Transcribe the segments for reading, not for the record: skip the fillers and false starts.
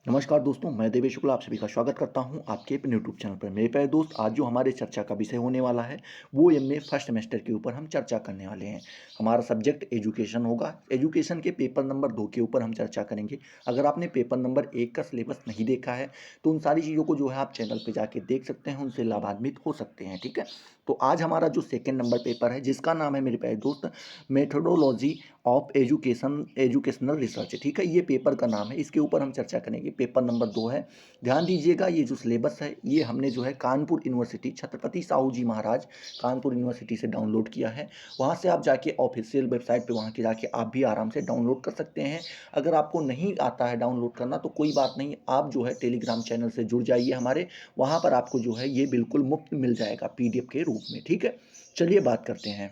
नमस्कार दोस्तों, मैं देवेश शुक्ला आप सभी का स्वागत करता हूं आपके अपने यूट्यूब चैनल पर। मेरे प्यारे दोस्त, आज जो हमारे चर्चा का विषय होने वाला है वो एमए फर्स्ट सेमेस्टर के ऊपर हम चर्चा करने वाले हैं। हमारा सब्जेक्ट एजुकेशन होगा। एजुकेशन के पेपर नंबर 2 के ऊपर हम चर्चा करेंगे। अगर आपने पेपर नंबर 1 का सिलेबस नहीं देखा है तो उन सारी चीज़ों को जो है आप चैनल पर जाके देख सकते हैं, उनसे लाभान्वित हो सकते हैं। ठीक है, तो आज हमारा जो सेकेंड नंबर पेपर है जिसका नाम है मेरे प्यारे दोस्त मेथोडोलॉजी ऑफ एजुकेशनल रिसर्च। ठीक है, ये पेपर का नाम है, इसके ऊपर हम चर्चा करेंगे। पेपर नंबर 2 है। ध्यान दीजिएगा, ये जो सिलेबस है ये हमने जो है कानपुर यूनिवर्सिटी छत्रपति साहू जी महाराज कानपुर यूनिवर्सिटी से डाउनलोड किया है। वहाँ से आप जाके ऑफिशियल वेबसाइट पे वहाँ के जाके आप भी आराम से डाउनलोड कर सकते हैं। अगर आपको नहीं आता है डाउनलोड करना तो कोई बात नहीं, आप जो है टेलीग्राम चैनल से जुड़ जाइए हमारे, वहाँ पर आपको जो है ये बिल्कुल मुफ्त मिल जाएगा पीडीएफ के रूप में। ठीक है, चलिए बात करते हैं।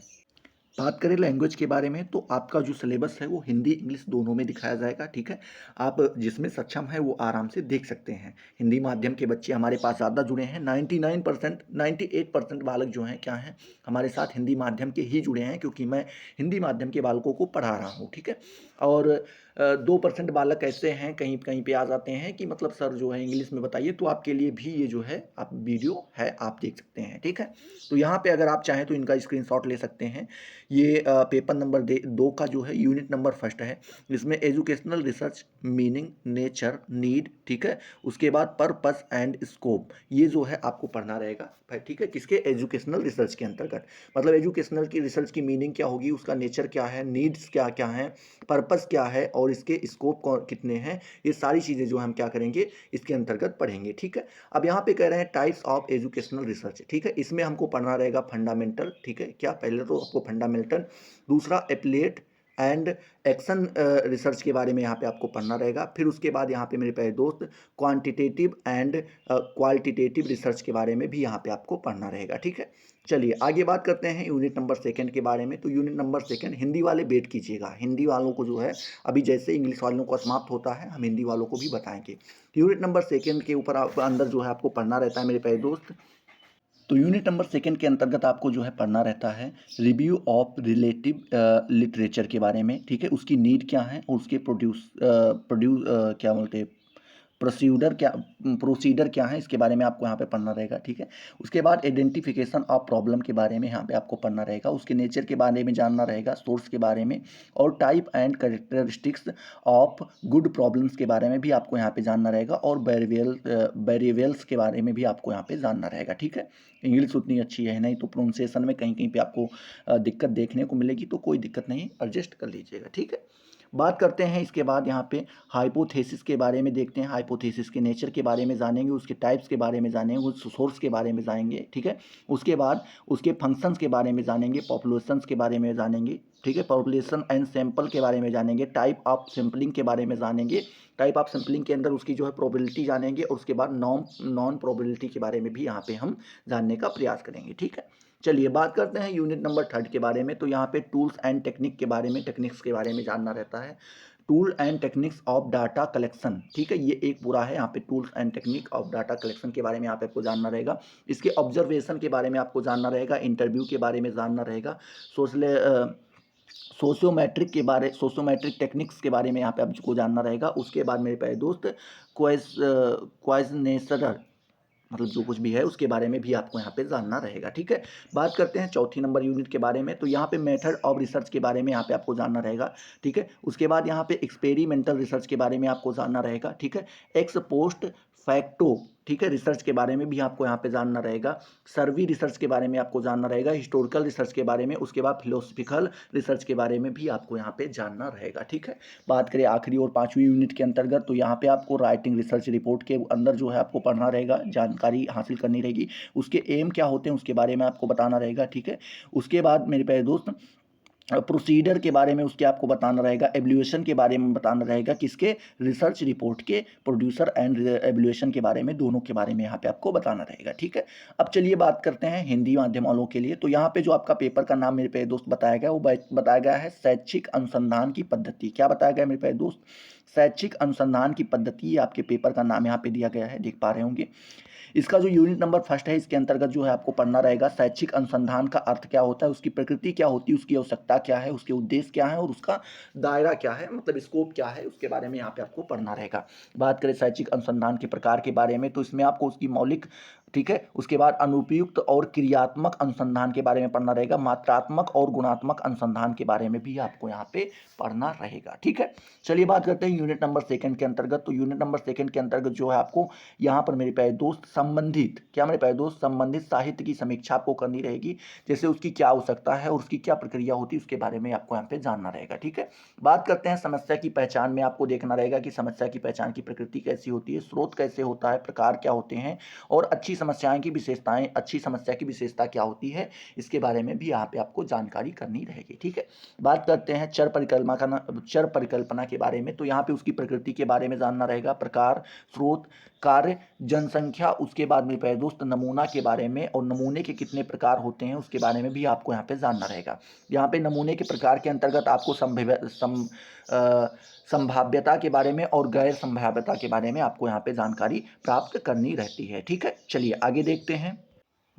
बात करें लैंग्वेज के बारे में तो आपका जो सिलेबस है वो हिंदी इंग्लिश दोनों में दिखाया जाएगा। ठीक है, आप जिसमें सक्षम है वो आराम से देख सकते हैं। हिंदी माध्यम के बच्चे हमारे पास ज़्यादा जुड़े हैं। 99% 98% बालक जो हैं क्या हैं हमारे साथ हिंदी माध्यम के ही जुड़े हैं, क्योंकि मैं हिंदी माध्यम के बालकों को पढ़ा रहा हूँ। ठीक है, और 2% बालक ऐसे हैं कहीं कहीं पे आ जाते हैं कि मतलब सर जो है इंग्लिश में बताइए, तो आपके लिए भी ये जो है आप वीडियो है आप देख सकते हैं। ठीक है, तो यहाँ पे अगर आप चाहें तो इनका स्क्रीनशॉट ले सकते हैं। ये पेपर नंबर 2 का जो है यूनिट नंबर फर्स्ट है। इसमें educational research meaning nature need, ठीक है, उसके बाद पर्पस एंड स्कोप, ये जो है आपको पढ़ना रहेगा। ठीक है, किसके एजुकेशनल रिसर्च के अंतर्गत, मतलब एजुकेशनल की रिसर्च की मीनिंग क्या होगी, उसका नेचर क्या है, नीड्स क्या क्या है, पर्पस क्या है और इसके स्कोप कितने हैं, ये सारी चीज़ें जो हम क्या करेंगे इसके अंतर्गत पढ़ेंगे। ठीक है, अब यहाँ पे कह रहे हैं टाइप्स ऑफ एजुकेशनल रिसर्च। ठीक है, इसमें हमको पढ़ना रहेगा फंडामेंटल। ठीक है, क्या पहले तो आपको फंडामेंटल, दूसरा एप्लेट एंड एक्शन रिसर्च के बारे में यहाँ पे आपको पढ़ना रहेगा। फिर उसके बाद यहाँ पे मेरे प्यारे दोस्त क्वांटिटेटिव एंड क्वालिटेटिव रिसर्च के बारे में भी यहाँ पे आपको पढ़ना रहेगा। ठीक है, चलिए आगे बात करते हैं यूनिट नंबर सेकंड के बारे में। तो यूनिट नंबर सेकंड हिंदी वाले वेट कीजिएगा, हिंदी वालों को जो है अभी जैसे इंग्लिश वालों का समाप्त होता है हम हिंदी वालों को भी बताएंगे। यूनिट नंबर सेकंड के ऊपर आप अंदर जो है आपको पढ़ना रहता है मेरे प्यारे दोस्त। तो यूनिट नंबर सेकंड के अंतर्गत आपको जो है पढ़ना रहता है रिव्यू ऑफ रिलेटिव लिटरेचर के बारे में। ठीक है, उसकी नीड क्या है और उसके प्रोड्यूस क्या बोलते हैं प्रोसीडर क्या है, इसके बारे में आपको यहाँ पे पढ़ना रहेगा। ठीक है, उसके बाद आइडेंटिफिकेशन ऑफ प्रॉब्लम के बारे में यहाँ पे आपको पढ़ना रहेगा, उसके नेचर के बारे में जानना रहेगा, सोर्स के बारे में, और type and characteristics of good problems के बारे में भी आपको यहाँ पे जानना रहेगा, और वेरिएबल्स के बारे में भी आपको यहाँ पे जानना रहेगा। ठीक है, इंग्लिश उतनी अच्छी है नहीं तो प्रोनाउंसिएशन में कहीं कहीं पे आपको दिक्कत देखने को मिलेगी, तो कोई दिक्कत नहीं, एडजस्ट कर लीजिएगा। ठीक है, बात करते हैं इसके बाद यहाँ पे हाइपोथेसिस के बारे में देखते हैं। हाइपोथेसिस के नेचर के बारे में जानेंगे, उसके टाइप्स के बारे में जानेंगे, उस सोर्स के बारे में जानेंगे। ठीक है, उसके बाद उसके फंक्शंस के बारे में जानेंगे, पॉपुलेशंस के बारे में जानेंगे। ठीक है, पॉपुलेशन एंड सैंपल के बारे में जानेंगे, टाइप ऑफ सैम्पलिंग के बारे में जानेंगे, टाइप ऑफ सैम्पलिंग के अंदर उसकी जो है प्रोबेबिलिटी जानेंगे, और उसके बाद नॉन प्रोबेबिलिटी के बारे में भी यहाँ पे हम जानने का प्रयास करेंगे। ठीक है, चलिए बात करते हैं यूनिट नंबर थर्ड के बारे में। तो यहाँ पे टूल्स एंड टेक्निक के बारे में, टेक्निक्स के बारे में जानना रहता है। Tool and techniques of data collection. ठीक है, ये एक पूरा है यहाँ पे, tools and technique of data collection के बारे में यहाँ पे आपको जानना रहेगा। इसके ऑब्जर्वेशन के बारे में आपको जानना रहेगा, इंटरव्यू के बारे में जानना रहेगा, सोशल सोशियोमेट्रिक टेक्निक्स के बारे में यहाँ पे आपको जानना रहेगा। उसके बाद मेरे प्यारे दोस्त क्वाइजनेसर, मतलब जो कुछ भी है उसके बारे में भी आपको यहाँ पे जानना रहेगा। ठीक है, बात करते हैं चौथी नंबर यूनिट के बारे में। तो यहाँ पे मेथड ऑफ रिसर्च के बारे में यहाँ पे आपको जानना रहेगा। ठीक है, उसके बाद यहाँ पे एक्सपेरिमेंटल रिसर्च के बारे में आपको जानना रहेगा। ठीक है, एक्स पोस्ट फैक्टो, ठीक है, रिसर्च के बारे में भी आपको यहाँ पे जानना रहेगा। सर्वे रिसर्च के बारे में आपको जानना रहेगा, हिस्टोरिकल रिसर्च के बारे में, उसके बाद फिलोसफिकल रिसर्च के बारे में भी आपको यहाँ पे जानना रहेगा। ठीक है, बात करें आखिरी और पांचवी यूनिट के अंतर्गत, तो यहाँ पे आपको राइटिंग रिसर्च रिपोर्ट के अंदर जो है आपको पढ़ना रहेगा, जानकारी हासिल करनी रहेगी, उसके एम क्या होते हैं उसके बारे में आपको बताना रहेगा। ठीक है, उसके बाद मेरे प्यारे दोस्त प्रोसीडर के बारे में उसके आपको बताना रहेगा, एवल्यूएशन के बारे में बताना रहेगा, किसके रिसर्च रिपोर्ट के, प्रोड्यूसर एंड एवल्यूएशन के बारे में, दोनों के बारे में यहाँ पे आपको बताना रहेगा। ठीक है, अब चलिए बात करते हैं हिंदी माध्यम वालों के लिए। तो यहाँ पे जो आपका पेपर का नाम मेरे पे दोस्त बताया गया वो बताया गया है शैक्षिक अनुसंधान की पद्धति। क्या बताया गया मेरे पे दोस्त, शैक्षिक अनुसंधान की पद्धति, ये आपके पेपर का नाम यहाँ पे दिया गया है, देख पा रहे होंगे। इसका जो यूनिट नंबर फर्स्ट है, इसके अंतर्गत जो है आपको पढ़ना रहेगा शैक्षिक अनुसंधान का अर्थ क्या होता है, उसकी प्रकृति क्या होती है, उसकी आवश्यकता क्या है, उसके उद्देश्य क्या है और उसका दायरा क्या है, मतलब स्कोप क्या है, उसके बारे में यहाँ पे आपको पढ़ना रहेगा। बात करें शैक्षिक अनुसंधान के प्रकार के बारे में, तो इसमें आपको उसकी मौलिक, ठीक है, उसके बाद अनुपयुक्त और क्रियात्मक अनुसंधान के बारे में पढ़ना रहेगा, मात्रात्मक और गुणात्मक अनुसंधान के बारे में भी आपको यहाँ पे पढ़ना रहेगा। ठीक है, चलिए बात करते हैं यूनिट नंबर सेकंड के अंतर्गत। तो यूनिट नंबर सेकंड के अंतर्गत जो है आपको यहाँ पर मेरे प्यारे दोस्त संबंधित, क्या मेरे प्यारे दोस्त, संबंधित साहित्य की समीक्षा आपको करनी रहेगी, जैसे उसकी क्या आवश्यकता है और उसकी क्या प्रक्रिया होती है, उसके बारे में आपको यहाँ पे जानना रहेगा। ठीक है, बात करते हैं समस्या की पहचान में, आपको देखना रहेगा कि समस्या की पहचान की प्रकृति कैसी होती है, स्रोत कैसे होता है, प्रकार क्या होते हैं और अच्छी समस्याएं की विशेषताएं, अच्छी समस्या की विशेषता क्या होती है, इसके बारे में भी यहाँ पे आपको जानकारी करनी रहेगी। ठीक है, बात करते हैं चर परिकल्पना के बारे में। तो यहाँ पे उसकी प्रकृति के बारे में जानना रहेगा, प्रकार, स्रोत, कार्य, जनसंख्या, उसके बाद में प्यारे दोस्त नमूना के बारे में, और नमूने के कितने प्रकार होते हैं उसके बारे में भी आपको यहाँ पे जानना रहेगा। यहाँ पे नमूने के प्रकार के अंतर्गत आपको संभाव्यता के बारे में और गैर संभाव्यता के बारे में आपको यहाँ पे जानकारी प्राप्त करनी रहती है। ठीक है, चलिए आगे देखते हैं।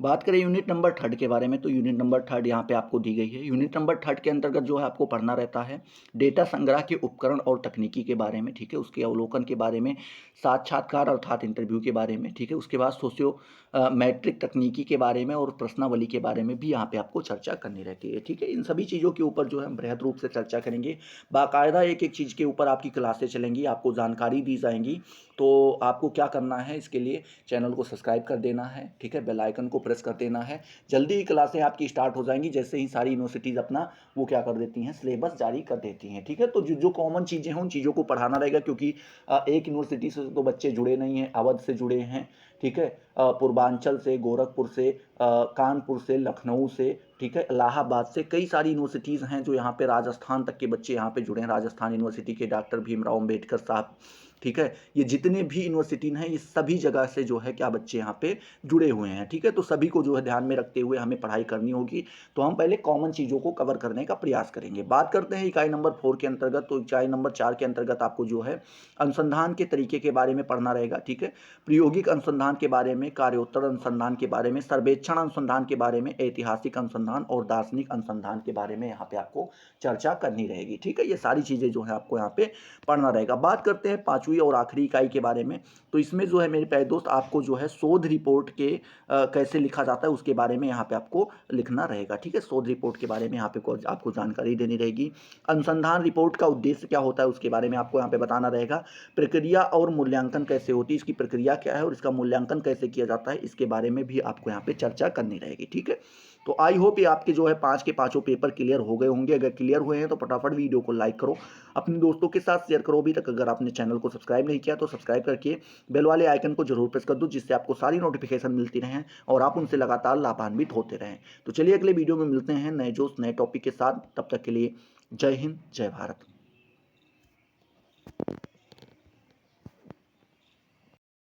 बात करें यूनिट नंबर थर्ड के बारे में, तो यूनिट नंबर थर्ड यहाँ पे आपको दी गई है। यूनिट नंबर थर्ड के अंतर्गत जो है आपको पढ़ना रहता है डेटा संग्रह के उपकरण और तकनीकी के बारे में, ठीक है, उसके अवलोकन के बारे में, साक्षात्कार अर्थात इंटरव्यू के बारे में, ठीक है, उसके बाद सोशियो मैट्रिक तकनीकी के बारे में और प्रश्नावली के बारे में भी यहाँ पे आपको चर्चा करनी रहती है। ठीक है, इन सभी चीज़ों के ऊपर जो है हम बृहद रूप से चर्चा करेंगे, बाकायदा एक एक चीज़ के ऊपर आपकी क्लासें चलेंगी, आपको जानकारी दी जाएंगी। तो आपको क्या करना है, इसके लिए चैनल को सब्सक्राइब कर देना है, ठीक है, बेल आइकन को प्रेस कर देना है। जल्दी ही क्लासें आपकी स्टार्ट हो जाएंगी, जैसे ही सारी यूनिवर्सिटीज़ अपना वो क्या कर देती हैं, सिलेबस जारी कर देती हैं। ठीक है, तो जो जो कॉमन चीज़ें हैं उन चीज़ों को पढ़ाना रहेगा, क्योंकि एक यूनिवर्सिटी से तो बच्चे जुड़े नहीं हैं, अवध से जुड़े हैं, ठीक है, पूर्वांचल से, गोरखपुर से, कानपुर से, लखनऊ से, ठीक है, इलाहाबाद से, कई सारी यूनिवर्सिटीज़ हैं जो यहाँ पे राजस्थान तक के बच्चे यहाँ पे जुड़े हैं। राजस्थान यूनिवर्सिटी के डॉक्टर भीमराव अम्बेडकर साहब, ठीक है, ये जितने भी यूनिवर्सिटी हैं ये सभी जगह से जो है क्या बच्चे यहाँ पे जुड़े हुए हैं। ठीक है, तो सभी को जो है ध्यान में रखते हुए हमें पढ़ाई करनी होगी। तो हम पहले कॉमन चीज़ों को कवर करने का प्रयास करेंगे। बात करते हैं इकाई नंबर 4 के अंतर्गत। तो इकाई नंबर 4 के अंतर्गत आपको जो है अनुसंधान के तरीके के बारे में पढ़ना रहेगा। ठीक है, प्रायोगिक अनुसंधान के बारे में, कार्योत्तर अनुसंधान के बारे में, सर्वेक्षण अनुसंधान के बारे में, ऐतिहासिक अनुसंधान और दार्शनिक अनुसंधान के बारे में यहाँ पे आपको चर्चा करनी रहेगी। ठीक है, ये सारी चीज़ें जो है आपको यहाँ पे पढ़ना रहेगा। बात करते हैं पांचवी और आखिरी इकाई के बारे में। तो इसमें जो है मेरे प्यारे दोस्त आपको जो है शोध रिपोर्ट के कैसे लिखा जाता है उसके बारे में यहाँ पे आपको लिखना रहेगा। ठीक है, शोध रिपोर्ट के बारे में यहाँ पे आपको जानकारी देनी रहेगी। अनुसंधान रिपोर्ट का उद्देश्य क्या होता है उसके बारे में आपको यहाँ पे बताना रहेगा। प्रक्रिया और मूल्यांकन कैसे होती है, इसकी प्रक्रिया क्या है और इसका मूल्यांकन कैसे किया जाता है, इसके बारे में भी आपको यहाँ पे चर्चा करनी रहेगी। ठीक है, तो आई होप ये आपके जो है 5 के 5 पेपर क्लियर हो गए होंगे। अगर क्लियर हुए हैं तो फटाफट वीडियो को लाइक करो, अपने दोस्तों के साथ शेयर करो। अभी तक अगर आपने चैनल को सब्सक्राइब नहीं किया तो सब्सक्राइब करके बेल वाले आइकन को जरूर प्रेस कर दो, जिससे आपको सारी नोटिफिकेशन मिलती रहें और आप उनसे लगातार लाभान्वित होते रहें। तो चलिए अगले वीडियो में मिलते हैं नए जोश नए टॉपिक के साथ। तब तक के लिए जय हिंद, जय भारत।